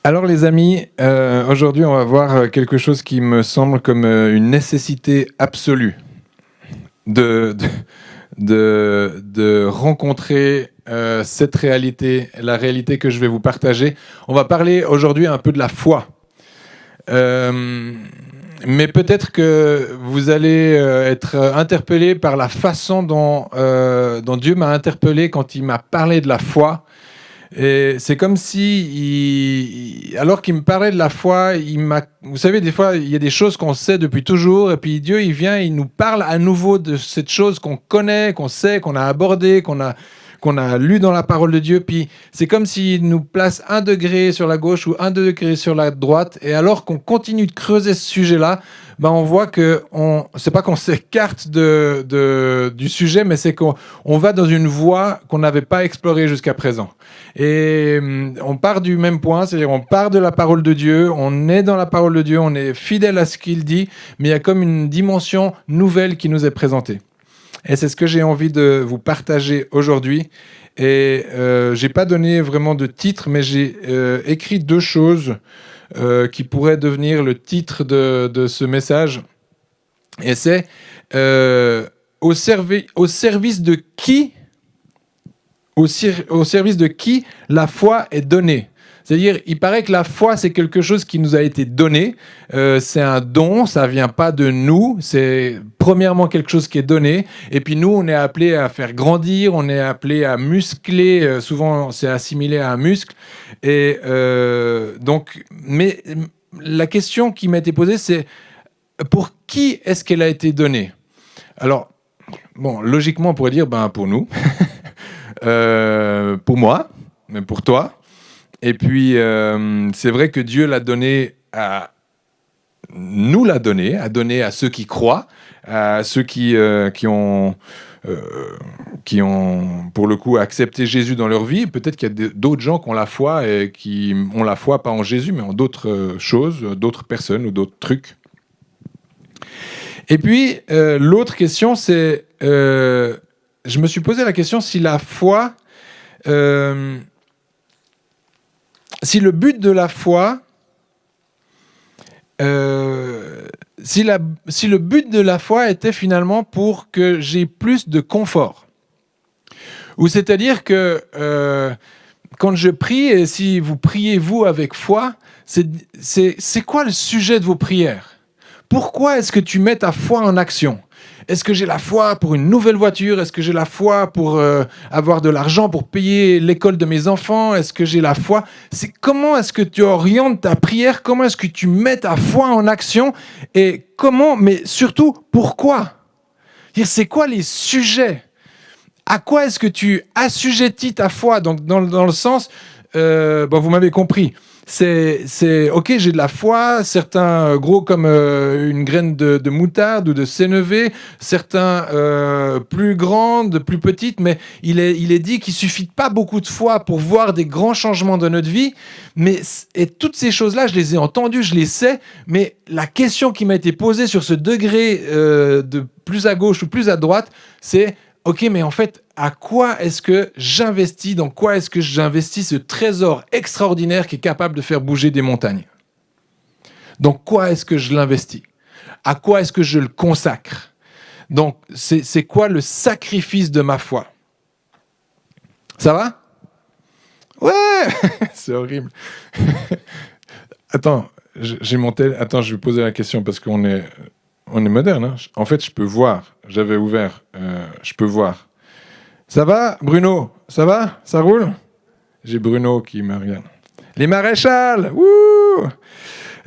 Alors les amis, aujourd'hui on va voir quelque chose qui me semble comme une nécessité absolue de rencontrer cette réalité, la réalité que je vais vous partager. On va parler aujourd'hui un peu de la foi. Mais peut-être que vous allez être interpellé par la façon dont Dieu m'a interpellé quand il m'a parlé de la foi. Et c'est comme si, alors qu'il me parlait de la foi, vous savez, des fois, il y a des choses qu'on sait depuis toujours, et puis Dieu, il vient, il nous parle à nouveau de cette chose qu'on connaît, qu'on sait, qu'on a abordée, qu'on a lu dans la parole de Dieu, puis c'est comme s'il nous place 1 degré sur la gauche ou 1 degré sur la droite, et alors qu'on continue de creuser ce sujet-là, ben on voit que c'est pas qu'on s'écarte du sujet, mais c'est qu'on va dans une voie qu'on n'avait pas explorée jusqu'à présent. Et on part du même point, c'est-à-dire on part de la parole de Dieu, on est dans la parole de Dieu, on est fidèle à ce qu'il dit, mais il y a comme une dimension nouvelle qui nous est présentée. Et c'est ce que j'ai envie de vous partager aujourd'hui. Et j'ai pas donné vraiment de titre, mais j'ai écrit 2 choses qui pourraient devenir le titre de ce message. Et c'est au service de qui au service de qui la foi est donnée. C'est-à-dire, il paraît que la foi, c'est quelque chose qui nous a été donné. C'est un don, ça ne vient pas de nous. C'est premièrement quelque chose qui est donné. Et puis nous, on est appelé à faire grandir, on est appelé à muscler. Souvent, c'est assimilé à un muscle. Et mais la question qui m'a été posée, c'est pour qui est-ce qu'elle a été donnée ? Alors, bon, logiquement, on pourrait dire, pour nous. Pour moi, mais pour toi. Et puis, c'est vrai que Dieu l'a donné nous l'a donné, a donné à ceux qui croient, à ceux qui ont pour le coup accepté Jésus dans leur vie. Peut-être qu'il y a d'autres gens qui ont la foi et qui ont la foi pas en Jésus, mais en d'autres choses, d'autres personnes ou d'autres trucs. Et puis, l'autre question, c'est... je me suis posé la question si la foi, si le but de la foi, si le but de la foi était finalement pour que j'ai plus de confort. Ou c'est-à-dire que quand je prie, et si vous priez vous avec foi, c'est quoi le sujet de vos prières ? Pourquoi est-ce que tu mets ta foi en action ? Est-ce que j'ai la foi pour une nouvelle voiture ? Est-ce que j'ai la foi pour avoir de l'argent pour payer l'école de mes enfants ? Est-ce que j'ai la foi ? Comment est-ce que tu orientes ta prière ? Comment est-ce que tu mets ta foi en action ? Et comment, mais surtout, pourquoi ? C'est quoi les sujets ? À quoi est-ce que tu assujettis ta foi ? Donc, dans le sens, vous m'avez compris. C'est ok, j'ai de la foi, certains gros comme une graine de moutarde ou de sénévé, certains plus grandes, plus petites, mais il est dit qu'il suffit pas beaucoup de foi pour voir des grands changements de notre vie. Et toutes ces choses-là, je les ai entendues, je les sais, mais la question qui m'a été posée sur ce degré de plus à gauche ou plus à droite, c'est ok, mais en fait, à quoi est-ce que j'investis ? Dans quoi est-ce que j'investis ce trésor extraordinaire qui est capable de faire bouger des montagnes ? Dans quoi est-ce que je l'investis ? À quoi est-ce que je le consacre ? Donc, c'est quoi le sacrifice de ma foi ? Ça va ? Ouais. C'est horrible. Attends, j'ai monté... Attends, je vais poser la question parce qu'on est moderne. Hein. En fait, je peux voir. J'avais ouvert. Je peux voir. Ça va, Bruno ? Ça va ? Ça roule ? J'ai Bruno qui me regarde. Les maréchals ! Wouh !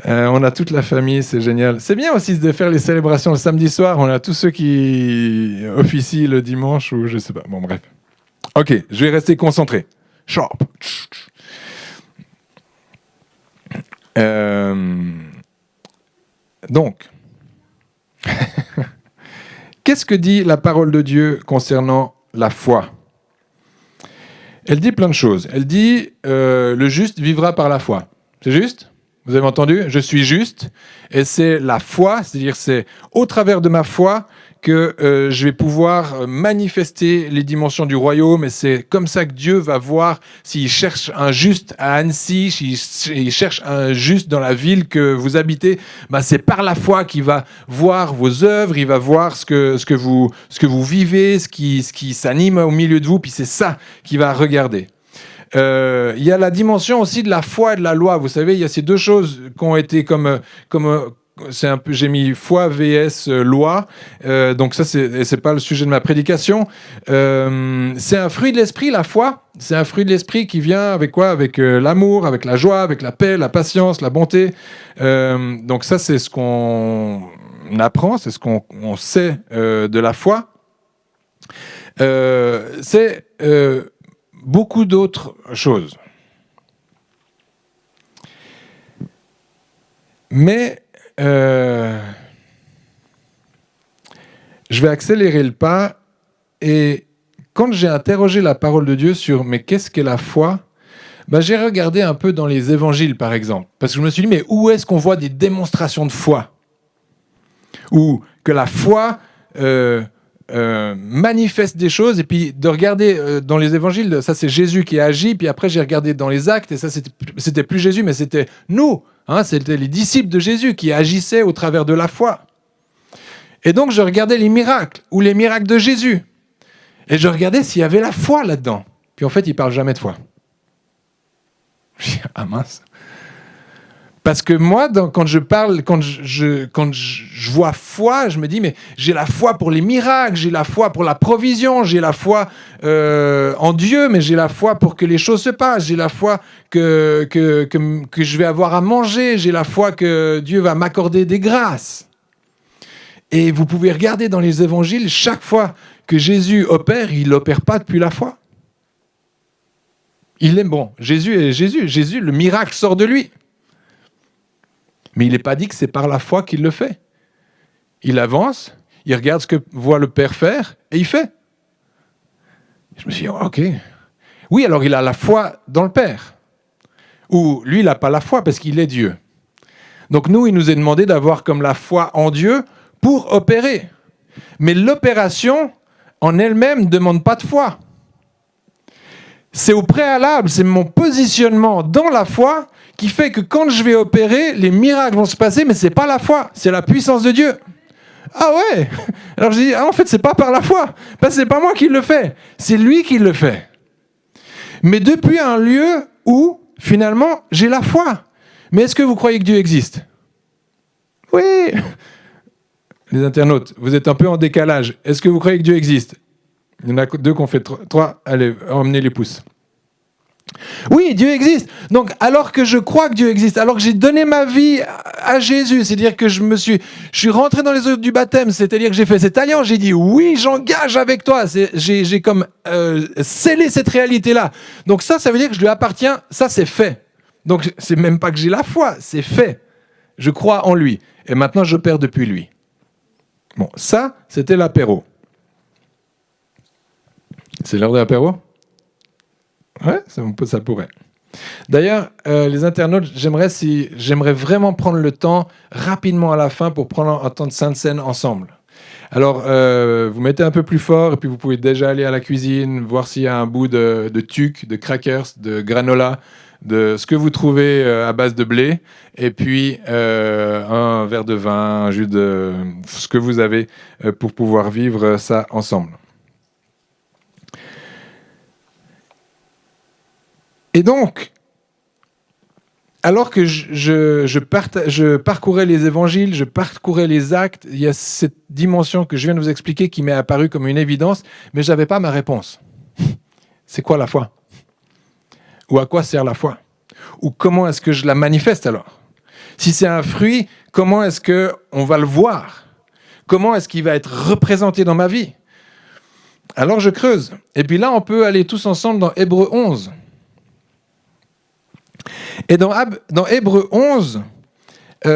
On a toute la famille, c'est génial. C'est bien aussi de faire les célébrations le samedi soir. On a tous ceux qui officient le dimanche ou je sais pas. Bon, bref. Ok, je vais rester concentré. Sharp. Donc, qu'est-ce que dit la parole de Dieu concernant la foi ? Elle dit plein de choses. Elle dit le juste vivra par la foi. C'est juste ? Vous avez entendu ? Je suis juste. Et c'est la foi, c'est-à-dire c'est au travers de ma foi que je vais pouvoir manifester les dimensions du royaume, et c'est comme ça que Dieu va voir s'il cherche un juste à Annecy, s'il cherche un juste dans la ville que vous habitez, c'est par la foi qu'il va voir vos œuvres, il va voir ce que vous vivez, ce qui s'anime au milieu de vous, puis c'est ça qu'il va regarder. Il y a la dimension aussi de la foi et de la loi. Vous savez, il y a ces deux choses qui ont été comme c'est un peu, j'ai mis foi vs loi. Donc ça, c'est pas le sujet de ma prédication. C'est un fruit de l'esprit, la foi. C'est un fruit de l'esprit qui vient avec quoi? Avec l'amour, avec la joie, avec la paix, la patience, la bonté. Donc ça, c'est ce qu'on apprend, c'est ce qu'on sait de la foi. C'est beaucoup d'autres choses. Mais je vais accélérer le pas, et quand j'ai interrogé la parole de Dieu sur mais qu'est-ce qu'est la foi, j'ai regardé un peu dans les évangiles par exemple, parce que je me suis dit mais où est-ce qu'on voit des démonstrations de foi, ou que la foi manifeste des choses, et puis de regarder dans les évangiles, ça c'est Jésus qui agit, puis après j'ai regardé dans les actes, et ça c'était plus Jésus, mais c'était nous, c'était les disciples de Jésus qui agissaient au travers de la foi. Et donc je regardais les miracles, ou les miracles de Jésus, et je regardais s'il y avait la foi là-dedans, puis en fait il parle jamais de foi. Ah mince. Parce que moi, quand je vois foi, je me dis, mais j'ai la foi pour les miracles, j'ai la foi pour la provision, j'ai la foi en Dieu, mais j'ai la foi pour que les choses se passent, j'ai la foi que je vais avoir à manger, j'ai la foi que Dieu va m'accorder des grâces. Et vous pouvez regarder dans les évangiles, chaque fois que Jésus opère, il n'opère pas depuis la foi. Il est bon. Jésus est Jésus. Jésus, le miracle sort de lui. Mais il n'est pas dit que c'est par la foi qu'il le fait. Il avance, il regarde ce que voit le Père faire, et il fait. Je me suis dit, ok. Oui, alors il a la foi dans le Père. Ou lui, il n'a pas la foi parce qu'il est Dieu. Donc nous, il nous est demandé d'avoir comme la foi en Dieu pour opérer. Mais l'opération, en elle-même, ne demande pas de foi. C'est au préalable, c'est mon positionnement dans la foi qui fait que quand je vais opérer, les miracles vont se passer, mais ce n'est pas la foi, c'est la puissance de Dieu. Ah ouais? Alors je dis, en fait, ce n'est pas par la foi, parce que ce n'est pas moi qui le fais, c'est lui qui le fait. Mais depuis un lieu où, finalement, j'ai la foi. Mais est-ce que vous croyez que Dieu existe? Oui. Les internautes, vous êtes un peu en décalage. Est-ce que vous croyez que Dieu existe? Il y en a deux qui ont fait trois. Allez, emmenez les pouces. Oui, Dieu existe. Donc, alors que je crois que Dieu existe, alors que j'ai donné ma vie à Jésus, c'est-à-dire que je suis rentré dans les eaux du baptême, c'est-à-dire que j'ai fait cette alliance, j'ai dit oui, j'engage avec toi. J'ai comme scellé cette réalité-là. Donc ça veut dire que je lui appartiens. Ça, c'est fait. Donc, c'est même pas que j'ai la foi, c'est fait. Je crois en lui. Et maintenant, j'opère depuis lui. Bon, ça, c'était l'apéro. C'est l'heure de l'apéro? Ouais, ça pourrait. D'ailleurs, les internautes, j'aimerais vraiment prendre le temps rapidement à la fin pour prendre un temps de Sainte Seine ensemble. Alors, vous mettez un peu plus fort et puis vous pouvez déjà aller à la cuisine, voir s'il y a un bout de tuc, de crackers, de granola, de ce que vous trouvez à base de blé, et puis un verre de vin, un jus de ce que vous avez pour pouvoir vivre ça ensemble. Et donc, alors que je parcourais les évangiles, je parcourais les actes, il y a cette dimension que je viens de vous expliquer qui m'est apparue comme une évidence, mais je n'avais pas ma réponse. C'est quoi la foi? Ou à quoi sert la foi? Ou comment est-ce que je la manifeste alors? Si c'est un fruit, comment est-ce qu'on va le voir? Comment est-ce qu'il va être représenté dans ma vie? Alors je creuse. Et puis là, on peut aller tous ensemble dans Hébreux 11. Et dans Hébreux 11, dès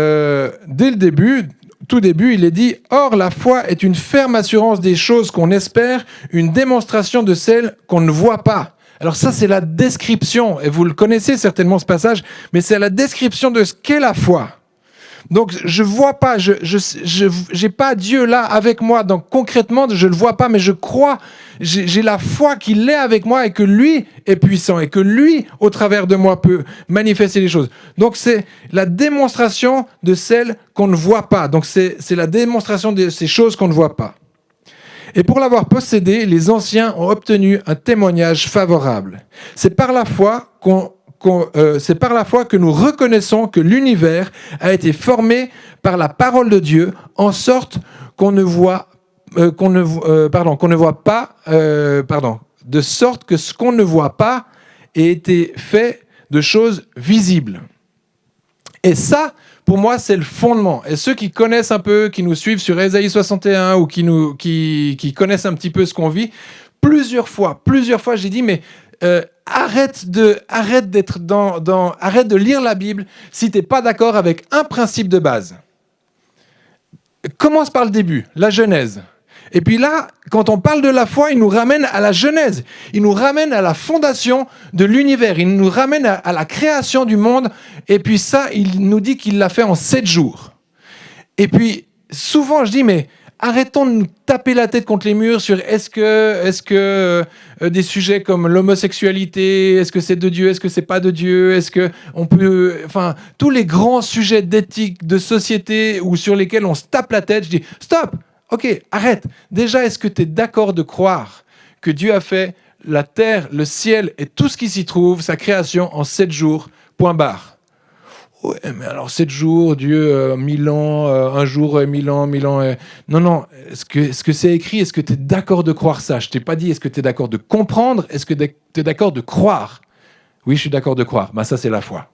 le début, tout début, il est dit « Or, la foi est une ferme assurance des choses qu'on espère, une démonstration de celles qu'on ne voit pas. » Alors ça, c'est la description, et vous le connaissez certainement ce passage, mais c'est la description de ce qu'est la foi. Donc je vois pas, j'ai pas Dieu là avec moi. Donc concrètement, je le vois pas, mais je crois. J'ai la foi qu'il est avec moi et que lui est puissant et que lui, au travers de moi, peut manifester les choses. Donc c'est la démonstration de celles qu'on ne voit pas. Donc c'est la démonstration de ces choses qu'on ne voit pas. Et pour l'avoir possédé, les anciens ont obtenu un témoignage favorable. C'est par la foi que nous reconnaissons que l'univers a été formé par la parole de Dieu, en sorte de sorte que ce qu'on ne voit pas ait été fait de choses visibles. Et ça, pour moi, c'est le fondement. Et ceux qui connaissent un peu, qui nous suivent sur Ésaïe 61 ou qui connaissent un petit peu ce qu'on vit, plusieurs fois, j'ai dit, mais arrête de lire la Bible si tu n'es pas d'accord avec un principe de base. Commence par le début, la Genèse. Et puis là, quand on parle de la foi, il nous ramène à la Genèse. Il nous ramène à la fondation de l'univers. Il nous ramène à la création du monde. Et puis ça, il nous dit qu'il l'a fait en 7 jours. Et puis, souvent, je dis, mais arrêtons de nous taper la tête contre les murs sur est-ce que des sujets comme l'homosexualité, est-ce que c'est de Dieu, est-ce que c'est pas de Dieu, est-ce que on peut, enfin, tous les grands sujets d'éthique, de société ou sur lesquels on se tape la tête, je dis, stop! Ok, arrête. Déjà, est-ce que tu es d'accord de croire que Dieu a fait la terre, le ciel et tout ce qui s'y trouve, sa création, en 7 jours, point barre? Ouais, mais alors 7 jours, Dieu, 1000 ans, un jour, 1000 ans, 1000 ans. Non, est-ce que c'est écrit? Est-ce que tu es d'accord de croire ça? Je t'ai pas dit est-ce que tu es d'accord de comprendre? Est-ce que tu es d'accord de croire? Oui, je suis d'accord de croire. Ben, ça, c'est la foi.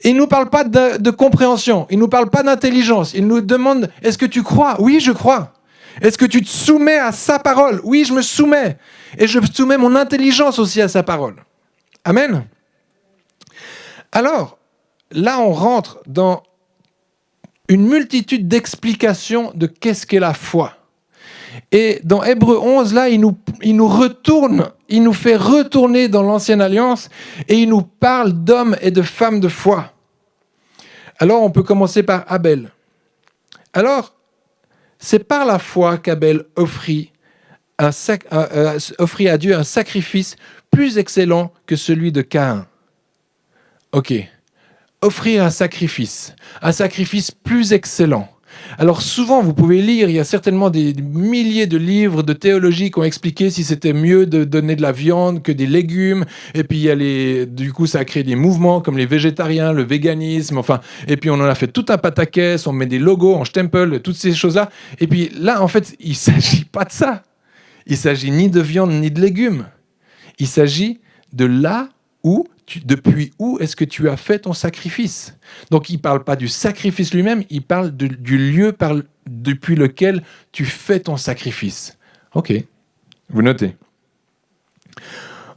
Il ne nous parle pas de compréhension, il ne nous parle pas d'intelligence, il nous demande « Est-ce que tu crois ?» Oui, je crois. Est-ce que tu te soumets à sa parole? Oui, je me soumets. Et je soumets mon intelligence aussi à sa parole. Amen. Alors, là, on rentre dans une multitude d'explications de qu'est-ce qu'est la foi. Et dans Hébreux 11, là, il nous retourne, il nous fait retourner dans l'Ancienne Alliance et il nous parle d'hommes et de femmes de foi. Alors, on peut commencer par Abel. Alors, c'est par la foi qu'Abel offrit à Dieu un sacrifice plus excellent que celui de Caïn. Ok. Offrir un sacrifice plus excellent. Alors souvent, vous pouvez lire, il y a certainement des milliers de livres de théologie qui ont expliqué si c'était mieux de donner de la viande que des légumes. Et puis, du coup, ça a créé des mouvements comme les végétariens, le véganisme, enfin. Et puis, on en a fait tout un pataquès, on met des logos en stempel, toutes ces choses-là. Et puis là, en fait, il ne s'agit pas de ça. Il ne s'agit ni de viande ni de légumes. Il s'agit de là où depuis où est-ce que tu as fait ton sacrifice? Donc, il ne parle pas du sacrifice lui-même, il parle du lieu depuis lequel tu fais ton sacrifice. Ok, vous notez.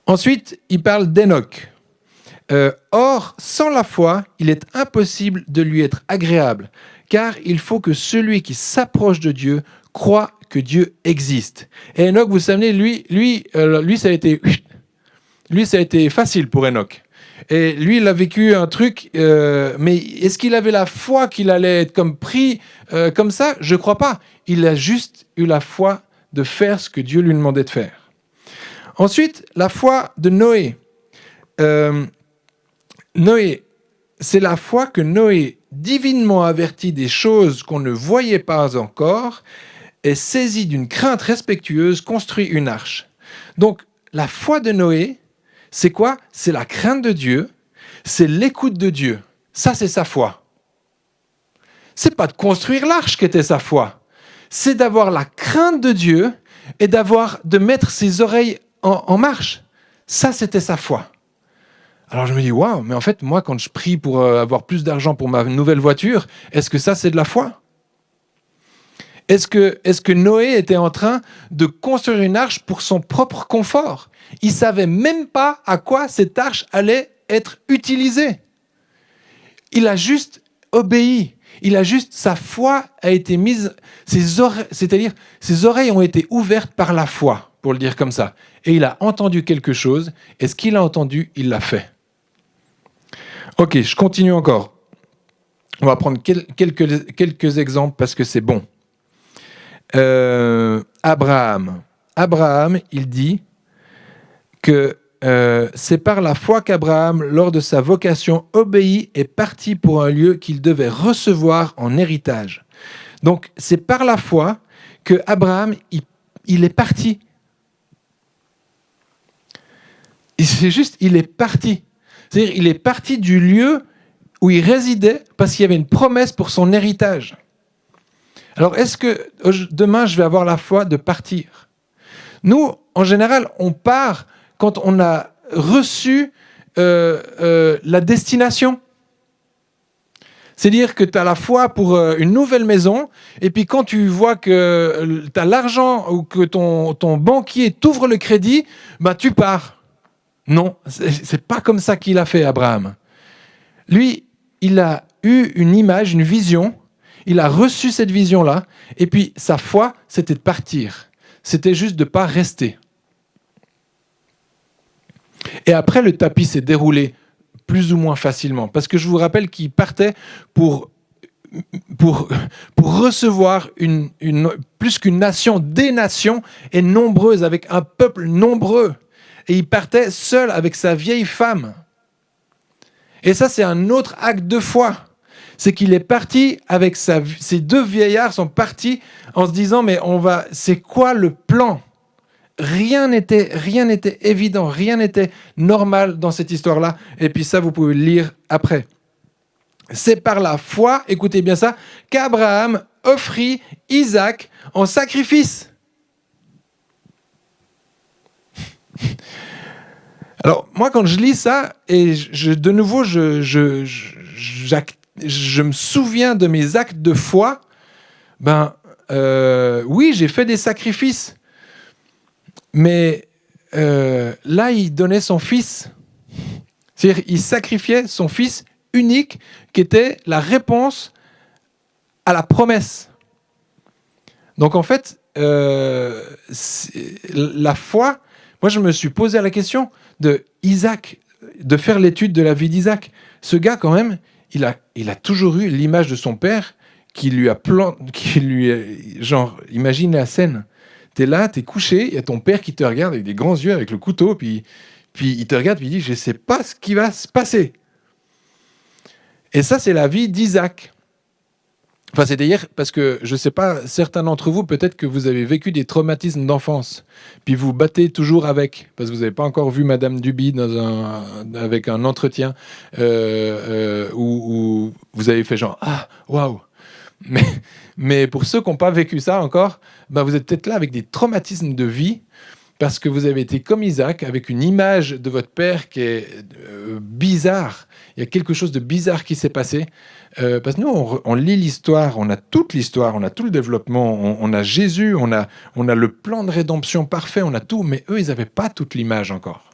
Ensuite, il parle d'Enoch. Or, sans la foi, il est impossible de lui être agréable, car il faut que celui qui s'approche de Dieu croit que Dieu existe. Et Enoch, vous savez, lui, ça a été... Lui, ça a été facile pour Enoch. Et lui, il a vécu un truc, mais est-ce qu'il avait la foi qu'il allait être comme pris comme ça? Je ne crois pas. Il a juste eu la foi de faire ce que Dieu lui demandait de faire. Ensuite, la foi de Noé. Noé, c'est la foi que Noé, divinement averti des choses qu'on ne voyait pas encore, est saisi d'une crainte respectueuse, construit une arche. Donc, la foi de Noé, c'est quoi? C'est la crainte de Dieu, c'est l'écoute de Dieu. Ça, c'est sa foi. C'est pas de construire l'arche qui était sa foi. C'est d'avoir la crainte de Dieu et de mettre ses oreilles en marche. Ça, c'était sa foi. Alors je me dis, waouh, mais en fait, moi, quand je prie pour avoir plus d'argent pour ma nouvelle voiture, est-ce que ça, c'est de la foi? Est-ce que Noé était en train de construire une arche pour son propre confort? Il ne savait même pas à quoi cette arche allait être utilisée. Il a juste obéi. Sa foi a été mise, c'est-à-dire ses oreilles ont été ouvertes par la foi, pour le dire comme ça. Et il a entendu quelque chose, et ce qu'il a entendu, il l'a fait. Ok, je continue encore. On va prendre quelques exemples parce que c'est bon. Abraham, il dit que c'est par la foi qu'Abraham, lors de sa vocation, obéit et partit pour un lieu qu'il devait recevoir en héritage. Donc, c'est par la foi que Abraham, il est parti. C'est juste, il est parti. C'est-à-dire, il est parti du lieu où il résidait parce qu'il y avait une promesse pour son héritage. Alors, est-ce que demain, je vais avoir la foi de partir ? Nous, en général, on part quand on a reçu la destination. C'est-à-dire que tu as la foi pour une nouvelle maison, et puis quand tu vois que tu as l'argent ou que ton banquier t'ouvre le crédit, ben tu pars. Non, c'est pas comme ça qu'il a fait, Abraham. Lui, il a eu une image, une vision, il a reçu cette vision-là, et puis sa foi, c'était de partir. C'était juste de ne pas rester. Et après, le tapis s'est déroulé plus ou moins facilement. Parce que je vous rappelle qu'il partait pour recevoir plus qu'une nation, des nations, et nombreuses, avec un peuple nombreux. Et il partait seul avec sa vieille femme. Et ça, c'est un autre acte de foi. C'est qu'il est parti avec ces deux vieillards sont partis en se disant, mais c'est quoi le plan ? Rien n'était évident, rien n'était normal dans cette histoire-là. Et puis ça, vous pouvez le lire après. C'est par la foi, écoutez bien ça, qu'Abraham offrit Isaac en sacrifice. Alors, moi, quand je lis ça, et de nouveau, je me souviens de mes actes de foi, oui, j'ai fait des sacrifices. Mais là, il donnait son fils. C'est-à-dire, il sacrifiait son fils unique, qui était la réponse à la promesse. Donc, en fait, la foi, moi, je me suis posé la question de Isaac, de faire l'étude de la vie d'Isaac. Ce gars, quand même, il a toujours eu l'image de son père qui lui a genre, imagine la scène. T'es là, t'es couché, il y a ton père qui te regarde avec des grands yeux, avec le couteau, puis il te regarde, puis il dit « Je ne sais pas ce qui va se passer ». Et ça, c'est la vie d'Isaac. Enfin, c'est-à-dire, parce que je ne sais pas, certains d'entre vous, peut-être que vous avez vécu des traumatismes d'enfance, puis vous battez toujours avec, parce que vous n'avez pas encore vu Madame Duby avec un entretien où vous avez fait genre « Ah, waouh !» Mais pour ceux qui n'ont pas vécu ça encore, vous êtes peut-être là avec des traumatismes de vie parce que vous avez été comme Isaac, avec une image de votre père qui est bizarre. Il y a quelque chose de bizarre qui s'est passé. Parce que nous, on lit l'histoire, on a toute l'histoire, on a tout le développement, on a Jésus, on a le plan de rédemption parfait, on a tout, mais eux, ils n'avaient pas toute l'image encore.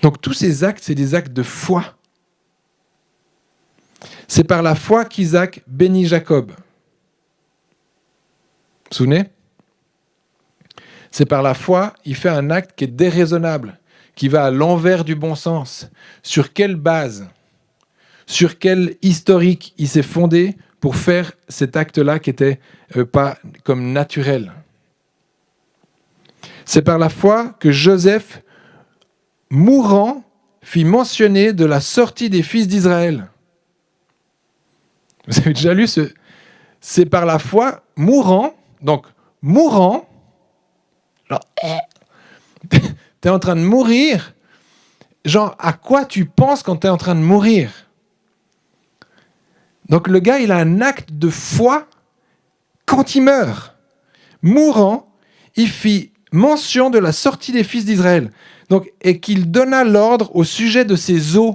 Donc tous ces actes, c'est des actes de foi. C'est par la foi qu'Isaac bénit Jacob. Vous vous souvenez ? C'est par la foi, il fait un acte qui est déraisonnable, qui va à l'envers du bon sens. Sur quelle base ? Sur quel historique il s'est fondé pour faire cet acte-là qui n'était pas comme naturel ? C'est par la foi que Joseph, mourant, fit mentionner de la sortie des fils d'Israël. Vous avez déjà lu ce... C'est par la foi, mourant, donc mourant, genre, t'es en train de mourir, genre, à quoi tu penses quand t'es en train de mourir ? Donc le gars, il a un acte de foi quand il meurt. Mourant, il fit mention de la sortie des fils d'Israël, donc, et qu'il donna l'ordre au sujet de ses os.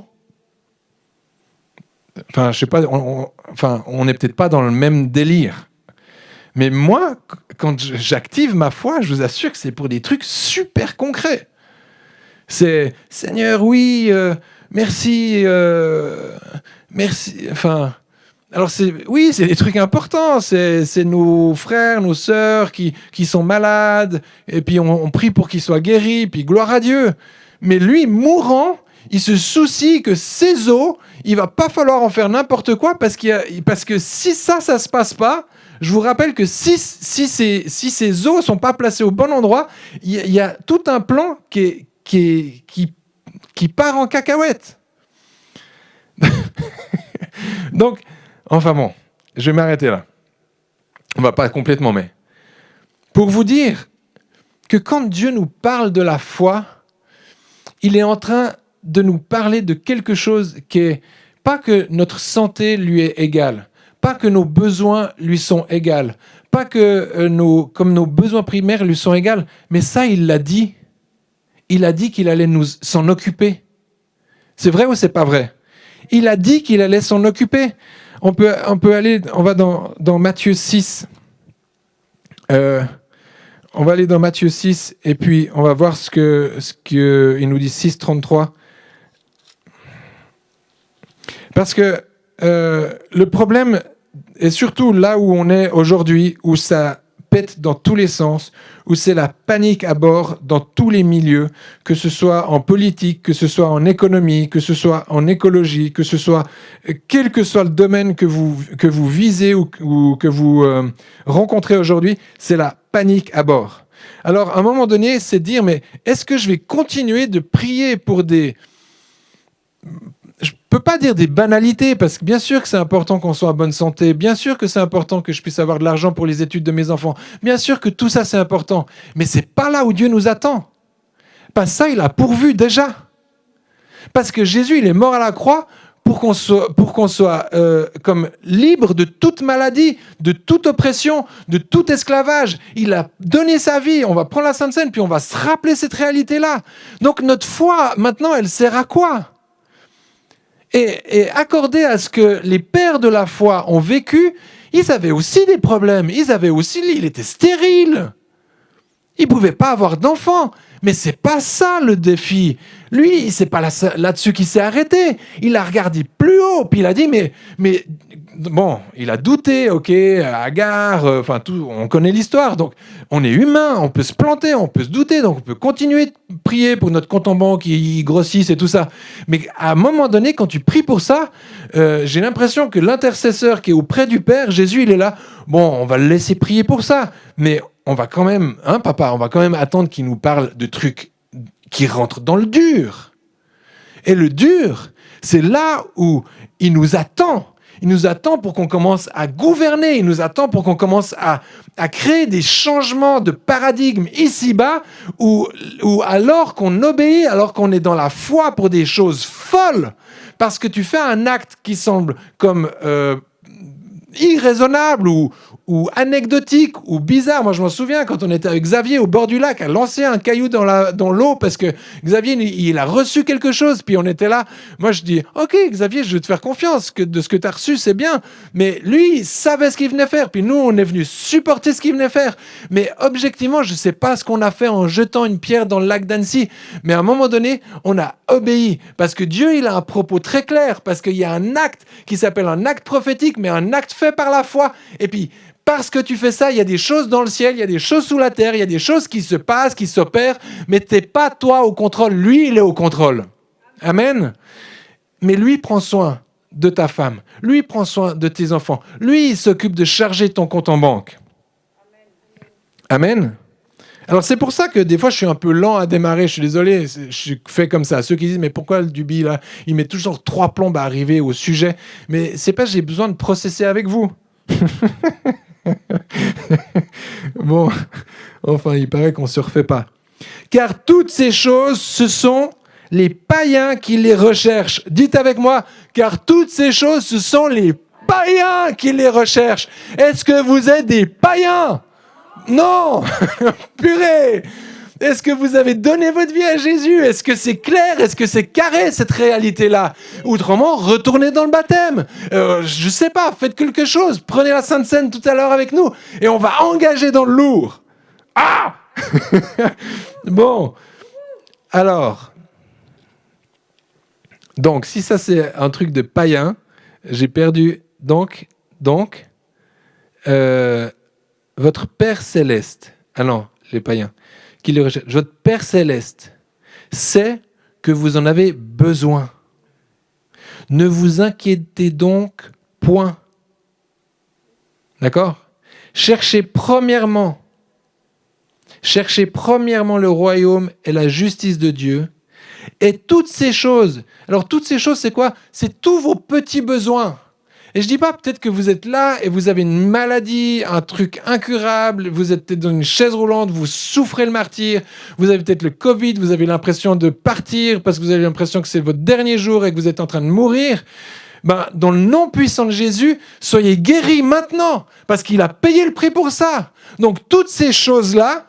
Enfin, je sais pas, on n'est peut-être pas dans le même délire. Mais moi, quand j'active ma foi, je vous assure que c'est pour des trucs super concrets. C'est « Seigneur, oui, merci, merci ». Enfin, alors c'est des trucs importants. C'est nos frères, nos sœurs qui sont malades, et puis on prie pour qu'ils soient guéris, puis gloire à Dieu. Mais lui, mourant, il se soucie que ces eaux, il va pas falloir en faire n'importe quoi parce que si ça se passe pas, je vous rappelle que si ces eaux sont pas placées au bon endroit, il y a tout un plan qui part en cacahuète. Donc, enfin bon, je vais m'arrêter là. On va pas complètement, mais pour vous dire que quand Dieu nous parle de la foi, il est en train de nous parler de quelque chose qui est pas que notre santé lui est égale, pas que nos besoins lui sont égaux, pas que comme nos besoins primaires lui sont égaux, mais ça, il l'a dit. Il a dit qu'il allait s'en occuper. C'est vrai ou c'est pas vrai? Il a dit qu'il allait s'en occuper. On va dans Matthieu 6. On va aller dans Matthieu 6 et puis on va voir ce que il nous dit 6,33. Parce que le problème est surtout là où on est aujourd'hui, où ça pète dans tous les sens, où c'est la panique à bord dans tous les milieux, que ce soit en politique, que ce soit en économie, que ce soit en écologie, que ce soit quel que soit le domaine que vous visez ou que vous rencontrez aujourd'hui, c'est la panique à bord. Alors, à un moment donné, c'est dire, mais est-ce que je vais continuer de prier pour des... Je peux pas dire des banalités, parce que bien sûr que c'est important qu'on soit en bonne santé, bien sûr que c'est important que je puisse avoir de l'argent pour les études de mes enfants, bien sûr que tout ça c'est important, mais c'est pas là où Dieu nous attend. Parce que ça, il a pourvu déjà. Parce que Jésus, il est mort à la croix pour qu'on soit comme libre de toute maladie, de toute oppression, de tout esclavage. Il a donné sa vie. On va prendre la Sainte Seine, puis on va se rappeler cette réalité-là. Donc notre foi, maintenant, elle sert à quoi ? Et accordé à ce que les pères de la foi ont vécu, ils avaient aussi des problèmes. Il était stérile. Il ne pouvait pas avoir d'enfants. Mais c'est pas ça le défi. Lui, c'est pas là-dessus qu'il s'est arrêté. Il a regardé plus haut, puis il a dit, mais bon, il a douté, ok, Agar, enfin tout, on connaît l'histoire. Donc, on est humain, on peut se planter, on peut se douter, donc on peut continuer de prier pour notre compte en banque qui grossisse et tout ça. Mais à un moment donné, quand tu pries pour ça, j'ai l'impression que l'intercesseur qui est auprès du Père, Jésus, il est là. Bon, on va le laisser prier pour ça, mais on va quand même, hein, papa, on va quand même attendre qu'il nous parle de trucs qui rentrent dans le dur. Et le dur, c'est là où il nous attend. Il nous attend pour qu'on commence à gouverner. Il nous attend pour qu'on commence à créer des changements de paradigme ici-bas, où alors qu'on obéit, alors qu'on est dans la foi pour des choses folles, parce que tu fais un acte qui semble comme irraisonnable ou anecdotique ou bizarre. Moi, je m'en souviens quand on était avec Xavier au bord du lac, à lancer un caillou dans l'eau parce que Xavier, il a reçu quelque chose. Puis on était là. Moi, je dis, OK, Xavier, je vais te faire confiance. De ce que tu as reçu, c'est bien. Mais lui, il savait ce qu'il venait faire. Puis nous, on est venu supporter ce qu'il venait faire. Mais objectivement, je ne sais pas ce qu'on a fait en jetant une pierre dans le lac d'Annecy. Mais à un moment donné, on a obéi. Parce que Dieu, il a un propos très clair. Parce qu'il y a un acte qui s'appelle un acte prophétique, mais un acte fait par la foi. Et puis, parce que tu fais ça, il y a des choses dans le ciel, il y a des choses sous la terre, il y a des choses qui se passent, qui s'opèrent, mais tu n'es pas toi au contrôle. Lui, il est au contrôle. Amen. Mais lui prend soin de ta femme. Lui prend soin de tes enfants. Lui, il s'occupe de charger ton compte en banque. Amen. Alors, c'est pour ça que des fois, je suis un peu lent à démarrer. Je suis désolé, je fais comme ça. Ceux qui disent, mais pourquoi le Duby, là, il met toujours 3 plombes à arriver au sujet. Mais c'est pas que j'ai besoin de processer avec vous. Bon, enfin, il paraît qu'on ne se refait pas. Car toutes ces choses, ce sont les païens qui les recherchent. Dites avec moi, car toutes ces choses, ce sont les païens qui les recherchent. Est-ce que vous êtes des païens ? Non. Purée. Est-ce que vous avez donné votre vie à Jésus ? Est-ce que c'est clair ? Est-ce que c'est carré, cette réalité-là ? Autrement, retournez dans le baptême. Je sais pas, faites quelque chose. Prenez la Sainte Seine tout à l'heure avec nous et on va engager dans le lourd. Ah. Bon. Alors. Donc, si ça c'est un truc de païen, j'ai perdu. Donc, votre Père Céleste. Ah non, les païens. Qui le rejette. Votre Père Céleste sait que vous en avez besoin. Ne vous inquiétez donc point. D'accord ? Cherchez premièrement le royaume et la justice de Dieu. Et toutes ces choses, alors toutes ces choses, c'est quoi ? C'est tous vos petits besoins. Et je dis pas peut-être que vous êtes là et vous avez une maladie, un truc incurable, vous êtes peut-être dans une chaise roulante, vous souffrez le martyre, vous avez peut-être le Covid, vous avez l'impression de partir parce que vous avez l'impression que c'est votre dernier jour et que vous êtes en train de mourir. Dans le nom puissant de Jésus, soyez guéris maintenant parce qu'il a payé le prix pour ça. Donc toutes ces choses-là,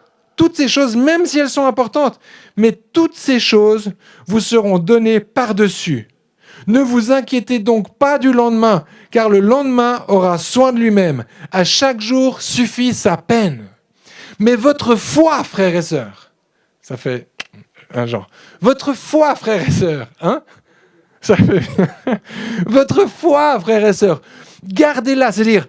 même si elles sont importantes, mais toutes ces choses vous seront données par-dessus. Ne vous inquiétez donc pas du lendemain, car le lendemain aura soin de lui-même. À chaque jour suffit sa peine. Mais votre foi, frères et sœurs, ça fait un genre. Votre foi, frères et sœurs, hein ? Ça fait votre foi, frères et sœurs, gardez-la, c'est-à-dire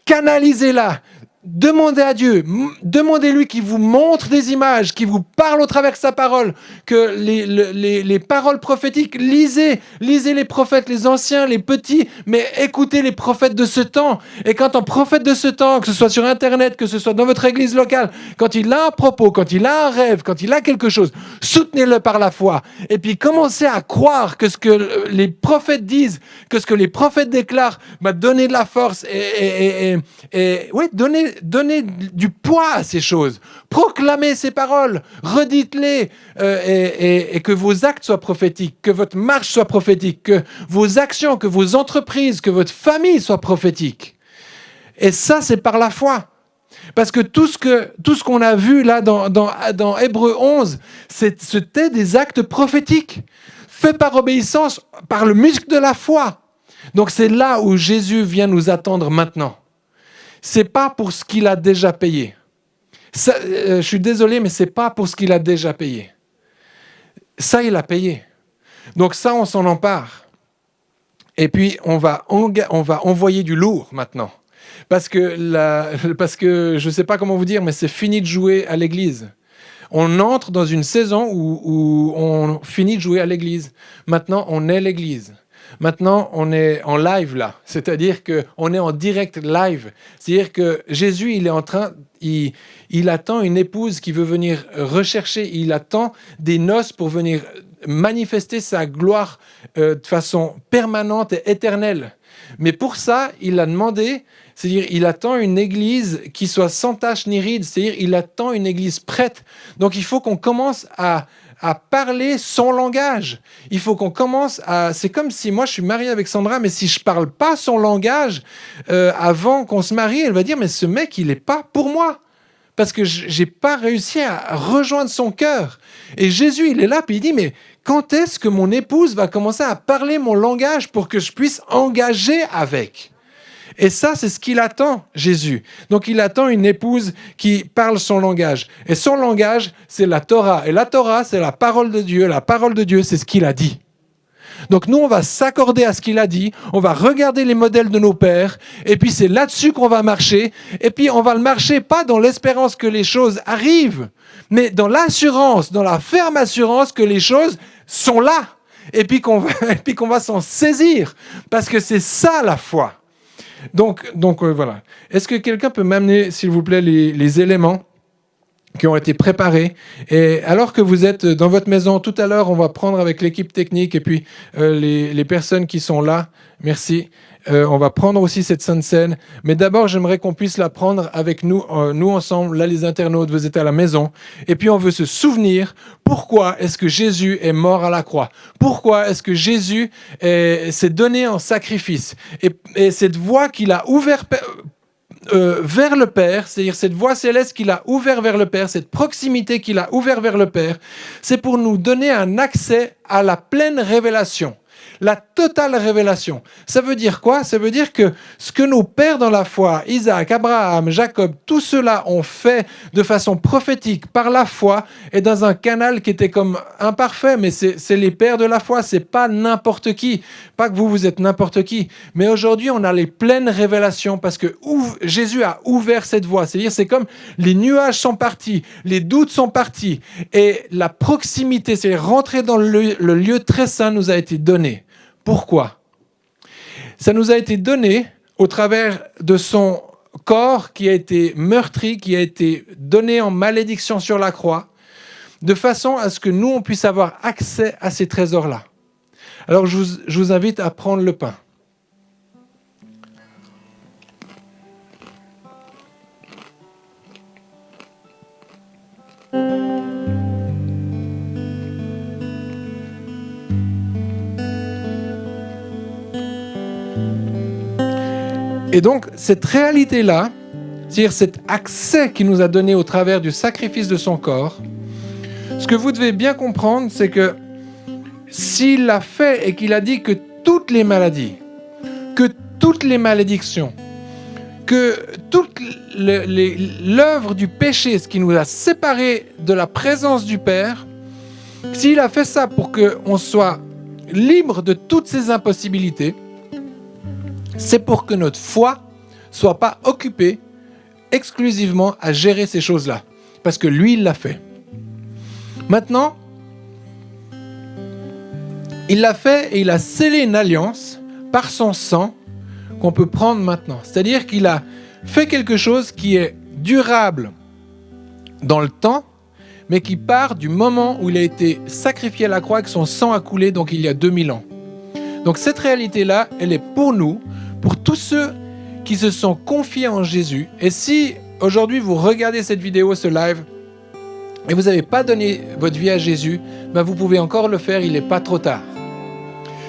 canalisez-la. Demandez à Dieu, demandez-lui qu'il vous montre des images, qu'il vous parle au travers de sa parole, que les paroles prophétiques, lisez les prophètes, les anciens, les petits, mais écoutez les prophètes de ce temps. Et quand un prophète de ce temps, que ce soit sur Internet, que ce soit dans votre église locale, quand il a un propos, quand il a un rêve, quand il a quelque chose, soutenez-le par la foi. Et puis commencez à croire que ce que les prophètes disent, que ce que les prophètes déclarent, donnez de la force et donnez du poids à ces choses. Proclamez ces paroles, redites-les et que vos actes soient prophétiques, que votre marche soit prophétique, que vos actions, que vos entreprises, que votre famille soit prophétique. Et ça, c'est par la foi. Parce que tout ce qu'on a vu là dans Hébreux 11, c'était des actes prophétiques, faits par obéissance, par le muscle de la foi. Donc c'est là où Jésus vient nous attendre maintenant. C'est pas pour ce qu'il a déjà payé. Ça, je suis désolé, mais c'est pas pour ce qu'il a déjà payé. Ça, il a payé. Donc ça, on s'en empare. Et puis, on va envoyer du lourd maintenant. Parce que je ne sais pas comment vous dire, mais c'est fini de jouer à l'église. On entre dans une saison où on finit de jouer à l'église. Maintenant, on est l'église. Maintenant, on est en live là, c'est-à-dire qu'on est en direct live. C'est-à-dire que Jésus, il attend une épouse qui veut venir rechercher, il attend des noces pour venir manifester sa gloire de façon permanente et éternelle. Mais pour ça, il a demandé, c'est-à-dire il attend une église qui soit sans tache ni ride, c'est-à-dire il attend une église prête. Donc il faut qu'on commence à parler son langage. Il faut qu'on commence à... C'est comme si moi, je suis marié avec Sandra, mais si je parle pas son langage avant qu'on se marie, elle va dire, mais ce mec, il n'est pas pour moi. Parce que j'ai pas réussi à rejoindre son cœur. Et Jésus, il est là, puis il dit, mais quand est-ce que mon épouse va commencer à parler mon langage pour que je puisse engager avec ? Et ça, c'est ce qu'il attend, Jésus. Donc, il attend une épouse qui parle son langage. Et son langage, c'est la Torah. Et la Torah, c'est la parole de Dieu. La parole de Dieu, c'est ce qu'il a dit. Donc, nous, on va s'accorder à ce qu'il a dit. On va regarder les modèles de nos pères. Et puis, c'est là-dessus qu'on va marcher. Et puis, on va le marcher pas dans l'espérance que les choses arrivent, mais dans l'assurance, dans la ferme assurance que les choses sont là. Et puis qu'on va s'en saisir. Parce que c'est ça, la foi. Donc voilà. Est-ce que quelqu'un peut m'amener, s'il vous plaît, les éléments qui ont été préparés ? Et alors que vous êtes dans votre maison, tout à l'heure, on va prendre avec l'équipe technique et puis les personnes qui sont là. Merci. On va prendre aussi cette Sainte Seine. Mais d'abord, j'aimerais qu'on puisse la prendre avec nous, nous ensemble, là les internautes, vous êtes à la maison. Et puis on veut se souvenir, pourquoi est-ce que Jésus est mort à la croix ? Pourquoi est-ce que Jésus s'est donné en sacrifice ? Et cette voie qu'il a ouverte vers le Père, c'est-à-dire cette voie céleste qu'il a ouverte vers le Père, cette proximité qu'il a ouverte vers le Père, c'est pour nous donner un accès à la pleine révélation. La totale révélation. Ça veut dire quoi? Ça veut dire que ce que nos pères dans la foi, Isaac, Abraham, Jacob, tous ceux-là ont fait de façon prophétique par la foi et dans un canal qui était comme imparfait, mais c'est les pères de la foi, c'est pas n'importe qui. Pas que vous êtes n'importe qui. Mais aujourd'hui, on a les pleines révélations parce que Jésus a ouvert cette voie. C'est-à-dire, c'est comme les nuages sont partis, les doutes sont partis et la proximité, c'est rentrer dans le lieu très saint nous a été donné. Pourquoi? Ça nous a été donné au travers de son corps qui a été meurtri, qui a été donné en malédiction sur la croix, de façon à ce que nous, on puisse avoir accès à ces trésors-là. Alors, je vous invite à prendre le pain. Et donc, cette réalité-là, c'est-à-dire cet accès qu'il nous a donné au travers du sacrifice de son corps, ce que vous devez bien comprendre, c'est que s'il l'a fait et qu'il a dit que toutes les maladies, que toutes les malédictions, que toute l'œuvre du péché, ce qui nous a séparés de la présence du Père, s'il a fait ça pour qu'on soit libre de toutes ces impossibilités, c'est pour que notre foi ne soit pas occupée exclusivement à gérer ces choses-là. Parce que lui, il l'a fait. Maintenant, il l'a fait et il a scellé une alliance par son sang qu'on peut prendre maintenant. C'est-à-dire qu'il a fait quelque chose qui est durable dans le temps, mais qui part du moment où il a été sacrifié à la croix et que son sang a coulé, donc il y a 2000 ans. Donc cette réalité-là, elle est pour nous, pour tous ceux qui se sont confiés en Jésus. Et si aujourd'hui vous regardez cette vidéo, ce live, et vous n'avez pas donné votre vie à Jésus, ben vous pouvez encore le faire, il n'est pas trop tard.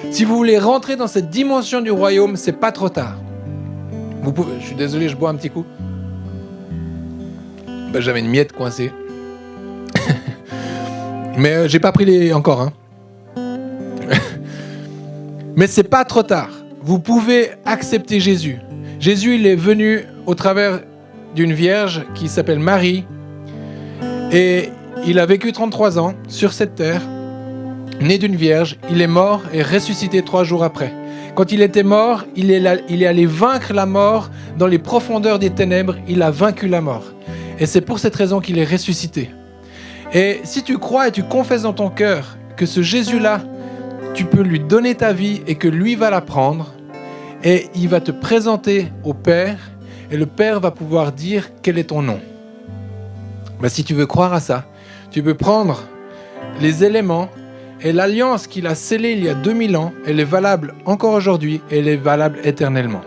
Si vous voulez rentrer dans cette dimension du royaume, c'est pas trop tard. Vous pouvez, je suis désolé, je bois un petit coup. Ben, j'avais une miette coincée. Mais j'ai pas pris encore. Hein. Mais c'est pas trop tard. Vous pouvez accepter Jésus. Jésus, il est venu au travers d'une vierge qui s'appelle Marie. Et il a vécu 33 ans sur cette terre, né d'une vierge. Il est mort et ressuscité 3 jours après. Quand il était mort, il est allé vaincre la mort dans les profondeurs des ténèbres. Il a vaincu la mort. Et c'est pour cette raison qu'il est ressuscité. Et si tu crois et tu confesses dans ton cœur que ce Jésus-là, tu peux lui donner ta vie et que lui va la prendre, et il va te présenter au Père, et le Père va pouvoir dire quel est ton nom. Ben, si tu veux croire à ça, tu peux prendre les éléments et l'alliance qu'il a scellée il y a 2000 ans, elle est valable encore aujourd'hui et elle est valable éternellement.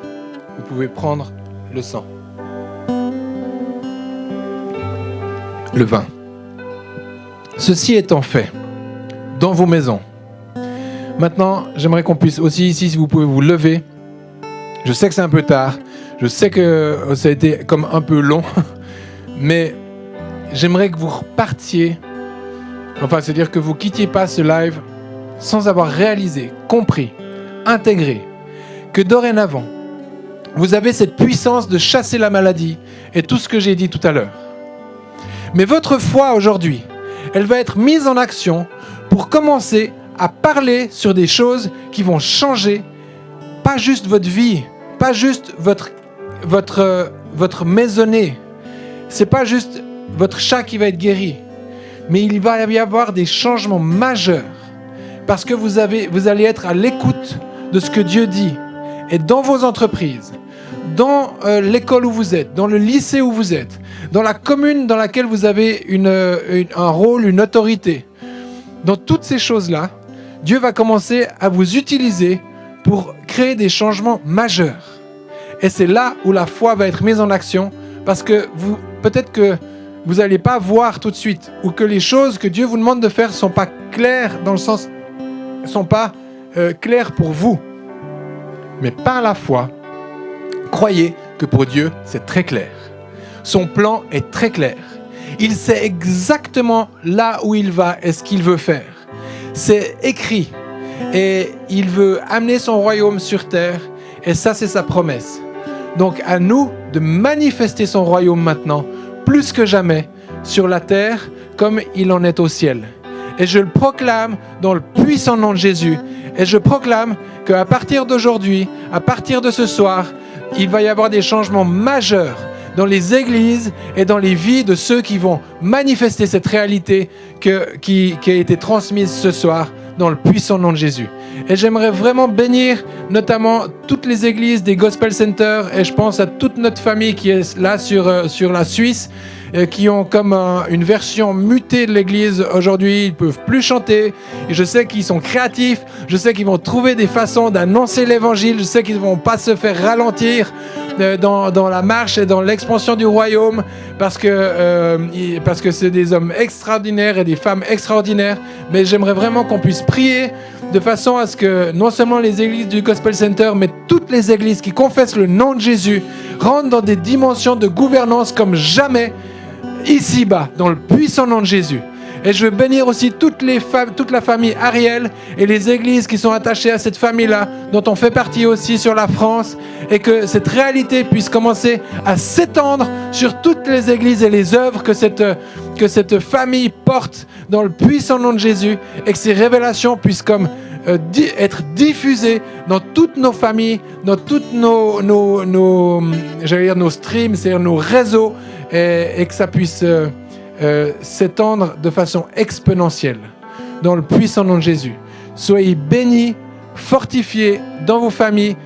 Vous pouvez prendre le sang. Le vin. Ceci étant fait, dans vos maisons, maintenant, j'aimerais qu'on puisse aussi ici, si vous pouvez vous lever. Je sais que c'est un peu tard, je sais que ça a été comme un peu long, mais j'aimerais que vous repartiez, enfin, c'est-à-dire que vous quittiez pas ce live sans avoir réalisé, compris, intégré, que dorénavant, vous avez cette puissance de chasser la maladie et tout ce que j'ai dit tout à l'heure. Mais votre foi aujourd'hui, elle va être mise en action pour commencer à parler sur des choses qui vont changer, pas juste votre vie, pas juste votre maisonnée, c'est pas juste votre chat qui va être guéri, mais il va y avoir des changements majeurs parce que vous allez être à l'écoute de ce que Dieu dit. Et dans vos entreprises, dans l'école où vous êtes, dans le lycée où vous êtes, dans la commune dans laquelle vous avez un rôle, une autorité, dans toutes ces choses-là, Dieu va commencer à vous utiliser pour créer des changements majeurs. Et c'est là où la foi va être mise en action, parce que peut-être que vous n'allez pas voir tout de suite, ou que les choses que Dieu vous demande de faire ne sont pas claires, dans le sens, ne sont pas claires pour vous. Mais par la foi, croyez que pour Dieu, c'est très clair. Son plan est très clair. Il sait exactement là où il va et ce qu'il veut faire. C'est écrit. et il veut amener son royaume sur terre, et ça c'est sa promesse. Donc à nous de manifester son royaume maintenant, plus que jamais, sur la terre comme il en est au ciel. Et je le proclame dans le puissant nom de Jésus. Et je proclame qu'à partir d'aujourd'hui, à partir de ce soir, il va y avoir des changements majeurs dans les églises et dans les vies de ceux qui vont manifester cette réalité qui a été transmise ce soir dans le puissant nom de Jésus. Et j'aimerais vraiment bénir notamment toutes les églises des Gospel Centers, et je pense à toute notre famille qui est là sur la Suisse, qui ont comme une version mutée de l'église aujourd'hui. Ils ne peuvent plus chanter. Et je sais qu'ils sont créatifs. Je sais qu'ils vont trouver des façons d'annoncer l'évangile. Je sais qu'ils ne vont pas se faire ralentir dans la marche et dans l'expansion du royaume, parce que c'est des hommes extraordinaires et des femmes extraordinaires. Mais j'aimerais vraiment qu'on puisse prier de façon à ce que non seulement les églises du Gospel Center, mais toutes les églises qui confessent le nom de Jésus rentrent dans des dimensions de gouvernance comme jamais ici-bas, dans le puissant nom de Jésus. Et je veux bénir aussi toute la famille Ariel et les églises qui sont attachées à cette famille-là, dont on fait partie aussi sur la France, et que cette réalité puisse commencer à s'étendre sur toutes les églises et les œuvres que cette famille porte dans le puissant nom de Jésus, et que ces révélations puissent être diffusées dans toutes nos familles, dans toutes nos streams, c'est-à-dire nos réseaux, et que ça puisse s'étendre de façon exponentielle dans le puissant nom de Jésus. Soyez bénis, fortifiés dans vos familles,